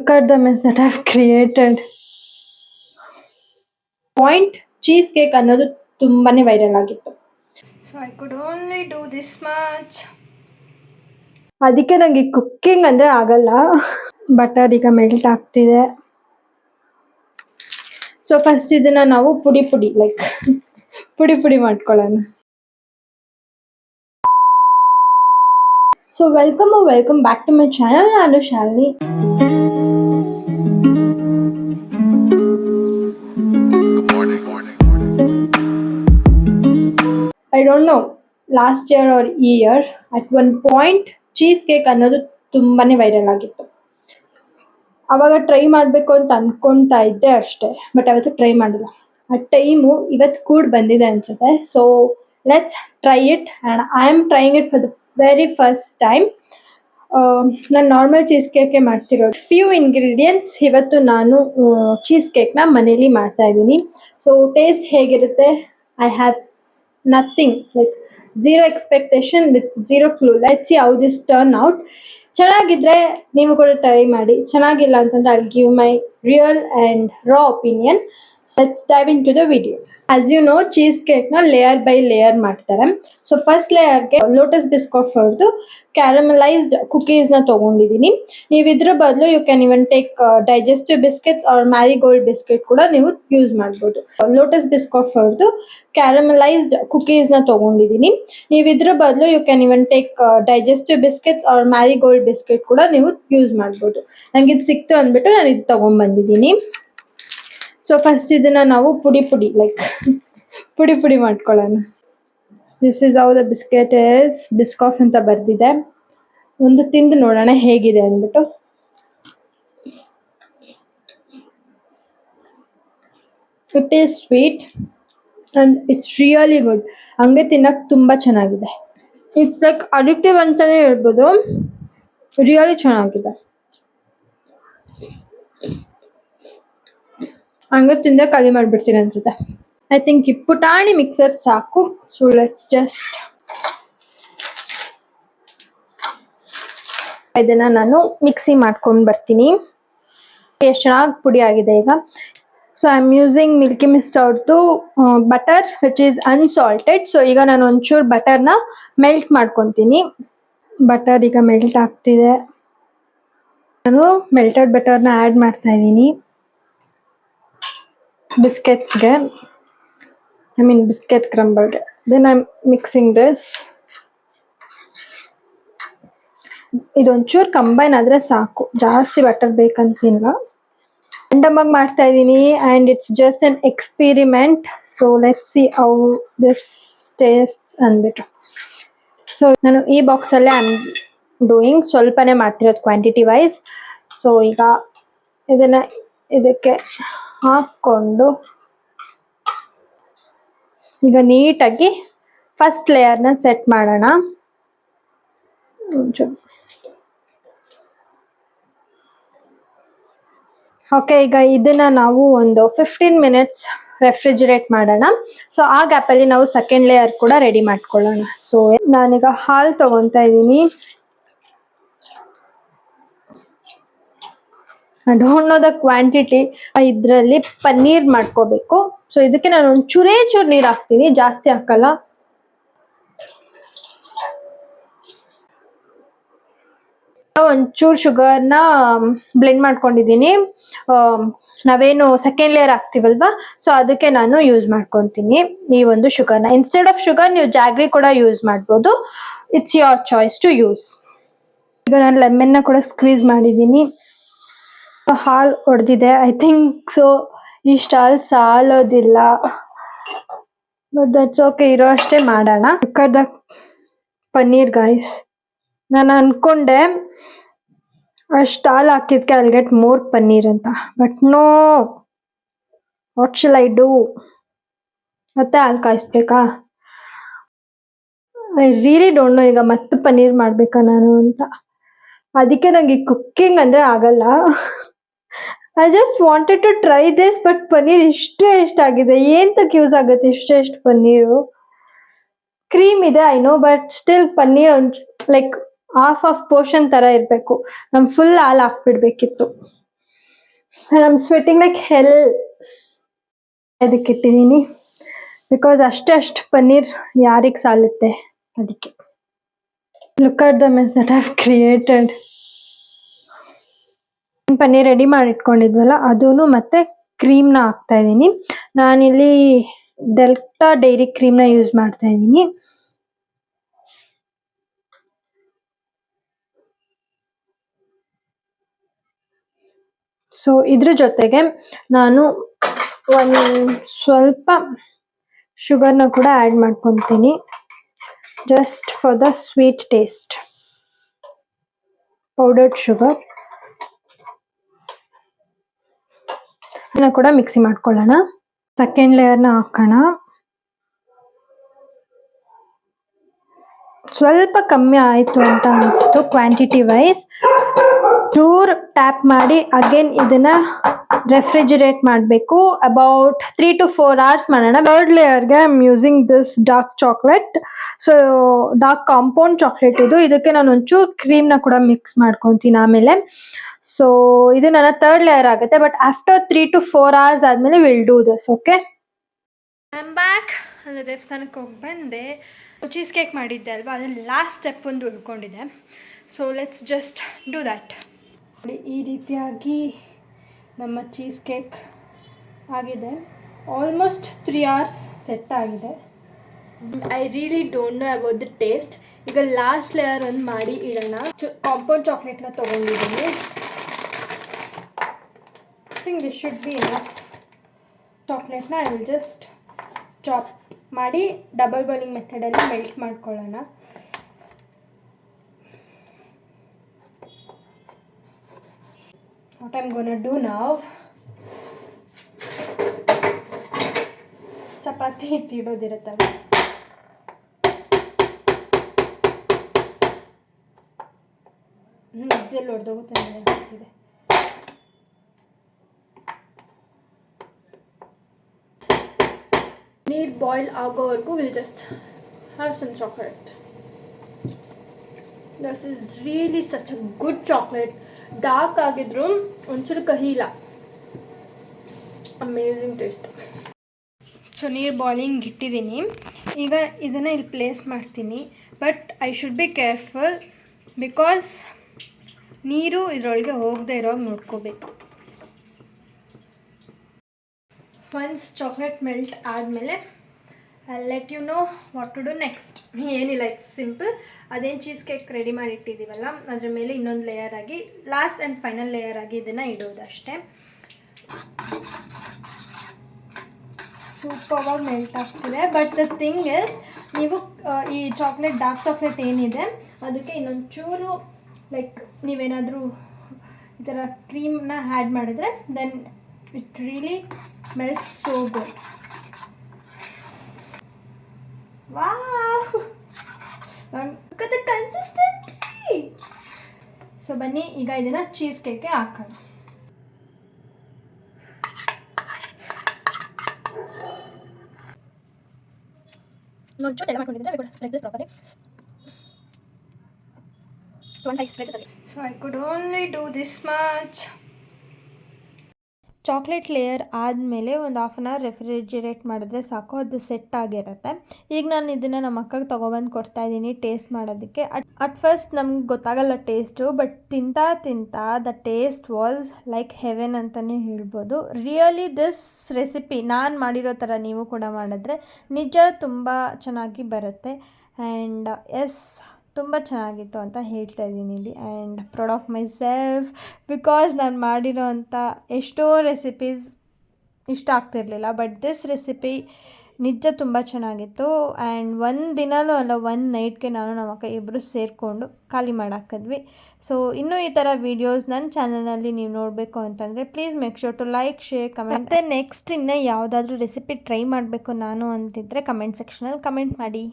Look at the mess that I've created. Point cheese cake ಅನ್ನೋದು ತುಂಬಾನೇ viral ಆಗಿತ್ತು. So I could only do this much. ಅದಕ್ಕೆ ನಂಗೆ cooking ಅಂದ್ರೆ ಆಗಲ್ಲ. ಬಟರ್ ಈಗ ಮೆಲ್ಟ್ ಆಗ್ತಿದೆ. ಸೊ ಫಸ್ಟ್ ಇದನ್ನ ನಾವು ಪುಡಿ ಲೈಕ್ ಪುಡಿ ಮಾಡ್ಕೊಳ್ಳೋಣ. So welcome back to my channel. ನಾನು Shalini. I don't know, last year or year at one point cheese cake ಅನ್ನೋದು ತುಂಬಾನೇ ವೈರಲ್ ಆಗಿತ್ತು. ಅವಾಗ ಟ್ರೈ ಮಾಡಬೇಕು ಅಂತ ಅನ್ಕೊಂತಾ ಇದ್ದೆ ಅಷ್ಟೇ, ಬಟ್ ಅವತ್ತು ಟ್ರೈ ಮಾಡಿಲ್ಲ. ಆ ಟೈಮು ಇವತ್ತು ಕೂಡ ಬಂದಿದೆ ಅನ್ಸುತ್ತೆ. So let's try it and I am trying it for the very first time. ನಾನು ನಾರ್ಮಲ್ ಚೀಸ್ ಕೇಕೆ ಮಾಡ್ತಿರೋದು. ಫ್ಯೂ ಇಂಗ್ರೀಡಿಯೆಂಟ್ಸ್ ಇವತ್ತು ನಾನು ಚೀಸ್ ಕೇಕ್ನ ಮನೇಲಿ ಮಾಡ್ತಾ ಇದ್ದೀನಿ. ಸೊ ಟೇಸ್ಟ್ ಹೇಗಿರುತ್ತೆ, I have nothing, like zero expectation with zero clue. Let's see how this turn out. ಚೆನ್ನಾಗಿದ್ರೆ ನೀವು ಕೂಡ ಟ್ರೈ ಮಾಡಿ, ಚೆನ್ನಾಗಿಲ್ಲ ಅಂತಂದ್ರೆ I'll give my real and raw opinion. Let's dive into the video. As you know, cheese cake na layer by layer ಮಾಡ್ತಾರೆ. So first ಲೇಯರ್ಗೆ Lotus Biscoff ಅವ್ರದ್ದು caramelised cookies ನ ತಗೊಂಡಿದ್ದೀನಿ. ನೀವು ಇದ್ರ ಬದಲು you can even take digestive biscuits or Marigold biscuit ಕೂಡ ನೀವು ಯೂಸ್ ಮಾಡ್ಬೋದು. ಲೋಟಸ್ ಬಿಸ್ಕಾಫ್ ಅವ್ರದ್ದು ಕ್ಯಾರಮಲೈಸ್ಡ್ ಕುಕೀಸ್ ನ ತಗೊಂಡಿದ್ದೀನಿ. ನೀವು ಇದ್ರ ಬದಲು you can even take digestive biscuits or Marigold biscuit ಕೂಡ ನೀವು ಯೂಸ್ ಮಾಡ್ಬೋದು. ನಂಗೆ ಇದು ಸಿಕ್ತು ಅಂದ್ಬಿಟ್ಟು ನಾನು ಇದು ತಗೊಂಡ್ಬಂದಿದ್ದೀನಿ. ಸೊ ಫಸ್ಟ್ ಇದನ್ನ ನಾವು ಪುಡಿ ಲೈಕ್ ಪುಡಿ ಮಾಡ್ಕೊಳ್ಳೋಣ. This is how the biscuit is. Biscoff ಅಂತ ಬರ್ದಿದೆ. ಒಂದು ತಿಂದು ನೋಡೋಣ ಹೇಗಿದೆ ಅಂದ್ಬಿಟ್ಟು. It is sweet and it's really good. ಹಂಗೆ ತಿನ್ನಕ್ಕೆ ತುಂಬ ಚೆನ್ನಾಗಿದೆ. ಇಟ್ಸ್ ಲೈಕ್ ಅಡಿಕ್ಟಿವ್ ಅಂತಾನೆ ಹೇಳ್ಬೋದು. ರಿಯಲಿ ಚೆನ್ನಾಗಿದೆ. ಹಂಗೆ ತಿಂದೆ ಖಾಲಿ ಮಾಡಿಬಿಡ್ತೀನಿ ಅನ್ಸುತ್ತೆ. ಐ ಥಿಂಕ್ ಈ ಪುಟಾಣಿ ಮಿಕ್ಸರ್ ಸಾಕು. ಸೊ ಲೆಟ್ಸ್ ಜಸ್ಟ್ ಇದನ್ನ ನಾನು ಮಿಕ್ಸಿ ಮಾಡ್ಕೊಂಡು ಬರ್ತೀನಿ. ಎಷ್ಟು ಚೆನ್ನಾಗಿ ಪುಡಿ ಆಗಿದೆ ಈಗ. So I am using Milky Mist ಅವ್ರದ್ದು butter which is unsalted. So ಈಗ ನಾನು ಒಂಚೂರು ಬಟರ್ನ ಮೆಲ್ಟ್ ಮಾಡ್ಕೊತೀನಿ. ಬಟರ್ ಈಗ ಮೆಲ್ಟ್ ಆಗ್ತಿದೆ. ನಾನು ಮೆಲ್ಟೆಡ್ ಬಟರ್ನ ಆ್ಯಡ್ ಮಾಡ್ತಾ ಇದ್ದೀನಿ ಬಿಸ್ಕೆಟ್ಸ್ಗೆ, ಐ ಮೀನ್ ಬಿಸ್ಕೆಟ್ ಕ್ರಂಬಲ್ಗೆ. Then I am mixing this. ಇದೊಂಚೂರು ಕಂಬೈನ್ ಆದರೆ ಸಾಕು, ಜಾಸ್ತಿ ಬಟರ್ ಬೇಕಂತಿಲ್ಲ. ರ್ಯಾಂಡಮ್ ಆಗಿ ಮಾಡ್ತಾ ಇದ್ದೀನಿ and it's just an experiment. So let's see how this taste ಅಂದ್ಬಿಟ್ಟು. ಸೊ ನಾನು ಈ ಬಾಕ್ಸಲ್ಲೇ ಐ ಆಮ್ ಡೂಯಿಂಗ್, ಸ್ವಲ್ಪನೇ ಮಾಡ್ತಿರೋದು ಕ್ವಾಂಟಿಟಿ ವೈಸ್. ಸೊ ಈಗ ಇದನ್ನು ಇದಕ್ಕೆ ಹಾಕ್ಕೊಂಡು ಈಗ ನೀಟಾಗಿ ಫಸ್ಟ್ ಲೇಯರ್ನ ಸೆಟ್ ಮಾಡೋಣ. ಓಕೆ, ಈಗ ಇದನ್ನ ನಾವು ಒಂದು 15 minutes ರೆಫ್ರಿಜಿರೇಟ್ ಮಾಡೋಣ. ಸೊ ಆ ಗ್ಯಾಪಲ್ಲಿ ನಾವು ಸೆಕೆಂಡ್ ಲೇಯರ್ ಕೂಡ ರೆಡಿ ಮಾಡ್ಕೊಳ್ಳೋಣ. ಸೊ ನಾನೀಗ ಹಾಲು ತಗೊತಾ ಇದ್ದೀನಿ. I don't know the quantity. ಇದರಲ್ಲಿ ಪನ್ನೀರ್ ಮಾಡ್ಕೋಬೇಕು. ಸೊ ಇದಕ್ಕೆ ನಾನು ಒಂದು ಚೂರು ನೀರು ಹಾಕ್ತೀನಿ, ಜಾಸ್ತಿ ಹಾಕಲ್ಲ. ಒಂಚೂರು ಶುಗರ್ನ ಬ್ಲೆಂಡ್ ಮಾಡ್ಕೊಂಡಿದ್ದೀನಿ. ನಾವೇನು ಸೆಕೆಂಡ್ ಲೇಯರ್ ಹಾಕ್ತೀವಲ್ವಾ, ಸೊ ಅದಕ್ಕೆ ನಾನು ಯೂಸ್ ಮಾಡ್ಕೊತೀನಿ ಈ ಒಂದು ಶುಗರ್ನ. ಇನ್ಸ್ಟೆಡ್ ಆಫ್ ಶುಗರ್ ನೀವು ಜಾಗ್ರಿ ಕೂಡ ಯೂಸ್ ಮಾಡ್ಬೋದು. It's your choice to use. ಈಗ ನಾನು ಲೆಮನ್ನ ಕೂಡ ಸ್ಕ್ವೀಸ್ ಮಾಡಿದ್ದೀನಿ. ಹಾಲು ಹೊಡೆದಿದೆ. ಐ ಥಿಂಕ್ ಸೊ ಇಷ್ಟು ಹಾಲು ಸಾಲೋದಿಲ್ಲ, ಬಟ್ ದಟ್ಸ್ ಓಕೆ. ಇರೋ ಅಷ್ಟೇ ಮಾಡೋಣ. ದ ಪನ್ನೀರ್ ಗೈಸ್, ನಾನು ಅನ್ಕೊಂಡೆ ಅಷ್ಟು ಹಾಲು ಹಾಕಿದ್ಕೆ ಐಲ್ ಗೆಟ್ ಮೋರ್ ಪನ್ನೀರ್ ಅಂತ, but no. What shall I do? ಮತ್ತೆ ಹಾಲು ಕಾಯಿಸ್ಬೇಕಾ? ಐ ರಿಯಲಿ ಡೋಂಟ್ ನೋ ಈಗ ಮತ್ತೆ ಪನ್ನೀರ್ ಮಾಡ್ಬೇಕಾ ನಾನು ಅಂತ. ಅದಕ್ಕೆ ನಂಗೆ ಕುಕ್ಕಿಂಗ್ ಅಂದರೆ ಆಗಲ್ಲ. I just wanted to try this, but paneer ಎಷ್ಟಾಗಿದೆ, ಏನಕ್ಕೆ ಯೂಸ್ ಆಗುತ್ತೆ ಎಷ್ಟು ಪನ್ನೀರು? ಕ್ರೀಮ್ ಇದೆ I know, but still paneer ಒಂದು ಲೈಕ್ ಹಾಫ್ ಪೋರ್ಷನ್ ಥರ ಇರಬೇಕು. ನಾನು ಫುಲ್ ಹಾಲು ಹಾಕ್ಬಿಡ್ಬೇಕಿತ್ತು. I am sweating like hell. ಅದಕ್ಕೆ ಇಟ್ಟಿದ್ದೀನಿ ಬಿಕಾಸ್ ಅಷ್ಟು ಪನ್ನೀರ್ ಯಾರಿಗೆ ಸಾಲುತ್ತೆ ಅದಕ್ಕೆ. Look at the mess that have created. Paneer ready ಮಾಡಿ ಇಟ್ಕೊಂಡಿದ್ವಲ್ಲ ಅದೂ ಮತ್ತೆ ಕ್ರೀಮ್ನ ಹಾಕ್ತಾ ಇದ್ದೀನಿ. ನಾನಿಲ್ಲಿ ಡೆಲ್ಟಾ ಡೈರಿ ಕ್ರೀಮ್ನ ಯೂಸ್ ಮಾಡ್ತಾ ಇದ್ದೀನಿ. ಸೊ ಇದ್ರ ಜೊತೆಗೆ ನಾನು ಒಂದು ಸ್ವಲ್ಪ ಶುಗರ್ನ ಕೂಡ ಆ್ಯಡ್ ಮಾಡ್ಕೊತೀನಿ, just for the sweet taste. Powdered sugar ಇದನ್ನ ಕೂಡ ಮಿಕ್ಸಿ ಮಾಡ್ಕೊಳ್ಳೋಣ. ಸೆಕೆಂಡ್ ಲೇಯರ್ನ ಹಾಕೋಣ. ಸ್ವಲ್ಪ ಕಮ್ಮಿ ಆಯಿತು ಅಂತ ಅನಿಸ್ತು ಕ್ವಾಂಟಿಟಿ ವೈಸ್. ಚೂರ್ ಟ್ಯಾಪ್ ಮಾಡಿ ಅಗೇನ್ ಇದನ್ನ ರೆಫ್ರಿಜಿರೇಟ್ ಮಾಡಬೇಕು. ಅಬೌಟ್ 3 to 4 hours ಮಾಡೋಣ. ಥರ್ಡ್ ಲೇಯರ್ಗೆ I am using this dark chocolate. So dark compound chocolate ಇದು. ಇದಕ್ಕೆ ನಾನು ಒಂಚೂರು ಕ್ರೀಮ್ನ ಕೂಡ ಮಿಕ್ಸ್ ಮಾಡ್ಕೊತೀನಿ ಆಮೇಲೆ. ಸೊ ಇದು ನನ್ನ ಥರ್ಡ್ ಲೇಯರ್ ಆಗುತ್ತೆ. ಬಟ್ ಆಫ್ಟರ್ 3 to 4 hours ಆದಮೇಲೆ will do this. Okay, I am back. ಅಂದರೆ ದೇವಸ್ಥಾನಕ್ಕೆ ಹೋಗಿ ಬಂದೆ. ಚೀಸ್ ಕೇಕ್ ಮಾಡಿದ್ದೆ ಅಲ್ವಾ, ಅದ್ರಲ್ಲಿ ಲಾಸ್ಟ್ ಸ್ಟೆಪ್ ಒಂದು ಉಳ್ಕೊಂಡಿದೆ. So let's just do that. ಈ ರೀತಿಯಾಗಿ ನಮ್ಮ ಚೀಸ್ ಕೇಕ್ ಆಗಿದೆ. ಆಲ್ಮೋಸ್ಟ್ 3 hours ಸೆಟ್ ಆಗಿದೆ. I really don't know about the taste. ಈಗ ಲಾಸ್ಟ್ ಲೇಯರ್ ಒಂದು ಮಾಡಿ ಇಡೋಣ. ಕಾಂಪೌಂಡ್ ಚಾಕ್ಲೇಟ್ನ ತೊಗೊಂಡಿದ್ದೀನಿ. I think this should be enough. ಚಾಕ್ಲೇಟ್ನ ಐ ವಿಲ್ ಜಸ್ಟ್ ಚಾಪ್ ಮಾಡಿ ಡಬಲ್ ಬಾಯ್ಲಿಂಗ್ ಮೆಥಡಲ್ಲಿ ಮೆಲ್ಟ್ ಮಾಡ್ಕೊಳ್ಳೋಣ. What I am gonna do now, ಚಪಾತಿ ಇಡೋದಿರುತ್ತಲ್ಲ, ಇದೆಲ್ಲ ಹೊಡೆದೋಗುತ್ತೆ ಇದೆ. ನೀರು ಬಾಯ್ಲ್ ಆಗೋವರೆಗೂ will just have some chocolate. This is really such a good chocolate. Dark ಆಗಿದ್ರು ಒಂಚೂರು ಕಹಿ ಇಲ್ಲ. Amazing taste. ಸೊ ನೀರು ಬಾಯ್ಲಿಂಗ್ ಇಟ್ಟಿದ್ದೀನಿ. ಈಗ ಇದನ್ನು ಇಲ್ಲಿ ಪ್ಲೇಸ್ ಮಾಡ್ತೀನಿ. But I should be careful because ನೀರು ಇದರೊಳಗೆ ಹೋಗದೆ ಇರೋವಾಗ ನೋಡ್ಕೋಬೇಕು. ಒನ್ಸ್ ಚಾಕ್ಲೇಟ್ ಮೆಲ್ಟ್ ಆದಮೇಲೆ I let you know what to do next. ಏನಿಲ್ಲ, ಇಟ್ಸ್ ಸಿಂಪಲ್. ಅದೇನು ಚೀಸ್ ಕೇಕ್ ರೆಡಿ ಮಾಡಿ ಇಟ್ಟಿದ್ದೀವಲ್ಲ ಅದ್ರ ಮೇಲೆ ಇನ್ನೊಂದು ಲೇಯರ್ ಆಗಿ ಲಾಸ್ಟ್ ಆ್ಯಂಡ್ ಫೈನಲ್ ಲೇಯರ್ ಆಗಿ ಇದನ್ನು ಇಡೋದು ಅಷ್ಟೇ. ಸೂಪರ್ವಾಗಿ ಮೆಲ್ಟ್ ಆಗ್ತಿದೆ. ಬಟ್ ದ ಥಿಂಗ್ ಇಸ್, ನೀವು ಈ ಚಾಕ್ಲೇಟ್ ಡಾರ್ಕ್ ಚಾಕ್ಲೇಟ್ ಏನಿದೆ ಅದಕ್ಕೆ ಇನ್ನೊಂಚೂರು ಲೈಕ್ ನೀವೇನಾದರೂ ಈ ಥರ ಕ್ರೀಮ್ನ ಆ್ಯಡ್ ಮಾಡಿದ್ರೆ then it really melts so good. Wow! Look at the consistency. So ಬನ್ನಿ ಈಗ ಇದನ್ನ ಚೀಸ್ ಕೇಕ್ಗೆ ಹಾಕೋಣ. ಒಂಚೂರು ತೆಳು ಮಾಡ್ಕೊಂಡಿದ್ರೆ we could spread this properly. So one side spread this. So I could only do this much. Chocolate layer ಆದಮೇಲೆ ಒಂದು half an hour ರೆಫ್ರಿಜಿರೇಟ್ ಮಾಡಿದ್ರೆ ಸಾಕು, ಅದು ಸೆಟ್ ಆಗಿರುತ್ತೆ. ಈಗ ನಾನು ಇದನ್ನು ನಮ್ಮ ಅಕ್ಕಗೆ ತೊಗೊಬಂದು ಕೊಡ್ತಾಯಿದ್ದೀನಿ ಟೇಸ್ಟ್ ಮಾಡೋದಕ್ಕೆ. ಅಟ್ ಫಸ್ಟ್ ನಮ್ಗೆ ಗೊತ್ತಾಗಲ್ಲ ಟೇಸ್ಟು, ಬಟ್ ತಿಂತಾ the taste was like Heaven ಅಂತಲೇ ಹೇಳ್ಬೋದು. ರಿಯಲಿ ದಿಸ್ ರೆಸಿಪಿ ನಾನು ಮಾಡಿರೋ ಥರ ನೀವು ಕೂಡ ಮಾಡಿದ್ರೆ ನಿಜ ತುಂಬ ಚೆನ್ನಾಗಿ ಬರುತ್ತೆ. ಆ್ಯಂಡ್ ಎಸ್, ತುಂಬ ಚೆನ್ನಾಗಿತ್ತು ಅಂತ ಹೇಳ್ತಾ ಇದ್ದೀನಿ ಇಲ್ಲಿ. And proud of my self because ನಾನು ಮಾಡಿರೋ ಅಂಥ ಎಷ್ಟೋ ರೆಸಿಪೀಸ್ ಇಷ್ಟ ಆಗ್ತಿರ್ಲಿಲ್ಲ, ಬಟ್ ದಿಸ್ ರೆಸಿಪಿ ನಿಜ ತುಂಬ ಚೆನ್ನಾಗಿತ್ತು. ಆ್ಯಂಡ್ ಒಂದು ದಿನವೂ ಅಲ್ಲ, ಒಂದು ನೈಟ್ಗೆ ನಾನು ನಮ್ಮ ಅಕ್ಕ ಇಬ್ಬರು ಸೇರಿಕೊಂಡು ಖಾಲಿ ಮಾಡಾಕಿದ್ವಿ. ಸೊ ಇನ್ನೂ ಈ ಥರ ವೀಡಿಯೋಸ್ ನನ್ನ ಚಾನಲಲ್ಲಿ ನೀವು ನೋಡಬೇಕು ಅಂತಂದರೆ please make sure to like, share, comment. ಮತ್ತು ನೆಕ್ಸ್ಟ್ ಇನ್ನೂ ಯಾವುದಾದ್ರೂ ರೆಸಿಪಿ ಟ್ರೈ ಮಾಡಬೇಕು ನಾನು ಅಂತಿದ್ದರೆ ಕಮೆಂಟ್ ಸೆಕ್ಷನಲ್ಲಿ ಕಮೆಂಟ್ ಮಾಡಿ.